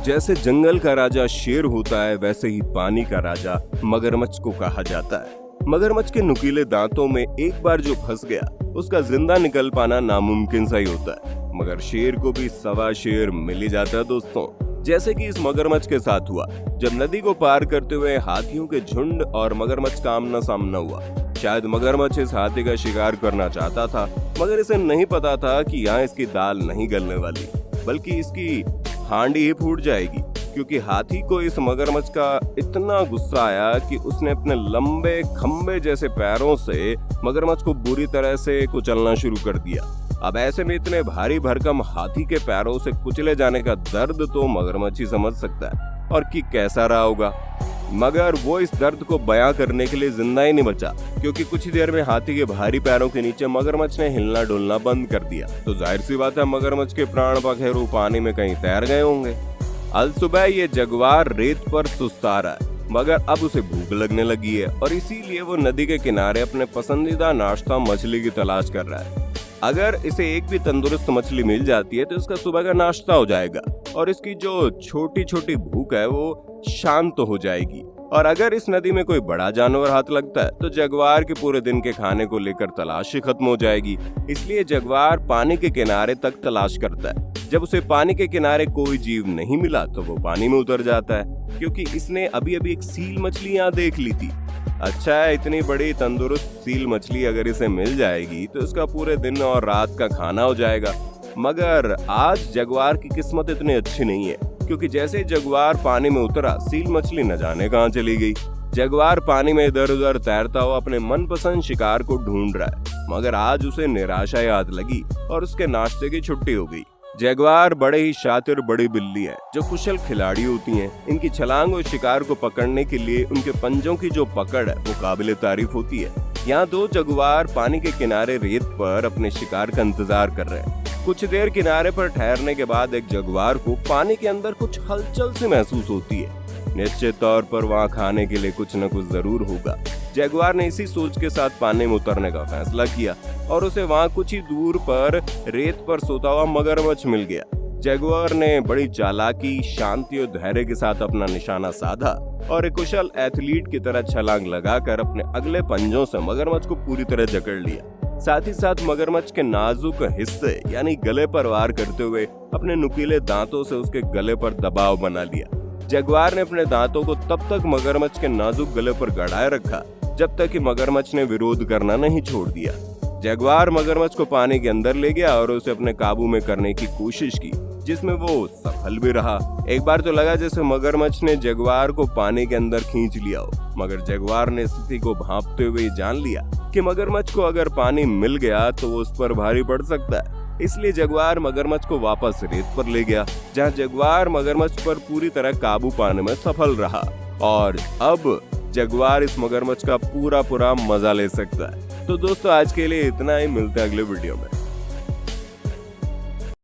जैसे जंगल का राजा शेर होता है, वैसे ही पानी का राजा मगरमच्छ को कहा जाता है। मगरमच्छ के नुकीले दांतों में एक बार जो फंस गया, उसका जिंदा निकल पाना नामुमकिन सा ही होता है। मगर शेर को भी सवा शेर मिल ही जाता है दोस्तों, जैसे कि इस मगरमच्छ के साथ हुआ जब नदी को पार करते हुए हाथियों के झुंड और मगरमच्छ का आमना सामना हुआ। शायद मगरमच्छ इस हाथी का शिकार करना चाहता था, मगर इसे नहीं पता था कि यहाँ इसकी दाल नहीं गलने वाली, बल्कि इसकी हांडी ही फूट जाएगी। क्योंकि हाथी को इस मगरमच्छ का इतना गुस्सा आया कि उसने अपने लंबे खंबे जैसे पैरों से मगरमच्छ को बुरी तरह से कुचलना शुरू कर दिया। अब ऐसे में इतने भारी भरकम हाथी के पैरों से कुचले जाने का दर्द तो मगरमच्छ ही समझ सकता है, और कि कैसा रहा होगा। मगर वो इस दर्द को बयां करने के लिए जिंदा ही नहीं बचा, क्योंकि कुछ ही देर में हाथी के भारी पैरों के नीचे मगरमच्छ ने हिलना डुलना बंद कर दिया। तो जाहिर सी बात है, मगरमच्छ के प्राण पखेरु पानी में कहीं तैर गए होंगे। अल सुबह ये जगुआर रेत पर सुस्ता रहा है, मगर अब उसे भूख लगने लगी है और इसीलिए वो नदी के किनारे अपने पसंदीदा नाश्ता मछली की तलाश कर रहा है। अगर इसे एक भी तंदुरुस्त मछली मिल जाती है तो इसका सुबह का नाश्ता हो जाएगा और इसकी जो छोटी छोटी भूख है वो शांत हो जाएगी। और अगर इस नदी में कोई बड़ा जानवर हाथ लगता है तो जगुआर के पूरे दिन के खाने को लेकर तलाश ही खत्म हो जाएगी। इसलिए जगुआर पानी के किनारे तक तलाश करता है। जब उसे पानी के किनारे कोई जीव नहीं मिला तो वो पानी में उतर जाता है, क्योंकि इसने अभी अभी एक सील मछली यहाँ देख ली थी। अच्छा है, इतनी बड़ी तंदुरुस्त सील मछली अगर इसे मिल जाएगी तो इसका पूरे दिन और रात का खाना हो जाएगा। मगर आज जगुआर की किस्मत इतनी अच्छी नहीं है, क्योंकि जैसे जगुआर पानी में उतरा, सील मछली न जाने कहां चली गई। जगुआर पानी में इधर उधर तैरता हुआ अपने मनपसंद शिकार को ढूंढ रहा है, मगर आज उसे निराशा याद लगी और उसके नाश्ते की छुट्टी हो गई। जगुआर बड़े ही शातिर बड़ी बिल्ली है, जो कुशल खिलाड़ी होती हैं। इनकी छलांग और शिकार को पकड़ने के लिए उनके पंजों की जो पकड़ है वो काबिले तारीफ होती है। यहाँ दो जगुआर पानी के किनारे रेत पर अपने शिकार का इंतजार कर रहे हैं। कुछ देर किनारे पर ठहरने के बाद एक जगुआर को पानी के अंदर कुछ हलचल सी महसूस होती है। निश्चित तौर पर वहाँ खाने के लिए कुछ न कुछ जरूर होगा। जगुआर ने इसी सोच के साथ पानी में उतरने का फैसला किया और उसे वहाँ कुछ ही दूर पर रेत पर सोता हुआ मगरमच्छ मिल गया। जगुआर ने बड़ी चालाकी, शांति और धैर्य के साथ अपना निशाना साधा और एक कुशल एथलीट की तरह छलांग लगाकर अपने अगले पंजों से मगरमच्छ को पूरी तरह जकड़ लिया। साथ ही साथ मगरमच्छ के नाजुक हिस्से यानी गले पर वार करते हुए अपने नुकीले दांतों से उसके गले पर दबाव बना लिया। जगुआर ने अपने दांतों को तब तक मगरमच्छ के नाजुक गले पर गड़ाए रखा जब तक कि मगरमच्छ ने विरोध करना नहीं छोड़ दिया। जगुआर मगरमच्छ को पानी के अंदर ले गया और उसे अपने काबू में करने की कोशिश की, जिसमें वो सफल भी रहा। एक बार तो लगा जैसे मगरमच्छ ने जगुआर को पानी के अंदर खींच लिया हो, मगर जगुआर ने स्थिति को भांपते हुए जान लिया कि मगरमच्छ को अगर पानी मिल गया तो वो उस पर भारी पड़ सकता है। इसलिए जगुआर मगरमच्छ को वापस रेत पर ले गया, जहां जगुआर मगरमच्छ पर पूरी तरह काबू पाने में सफल रहा। और अब जगुआर इस मगरमच्छ का पूरा मजा ले सकता है। तो दोस्तों, आज के लिए इतना ही। मिलते हैं अगले वीडियो में।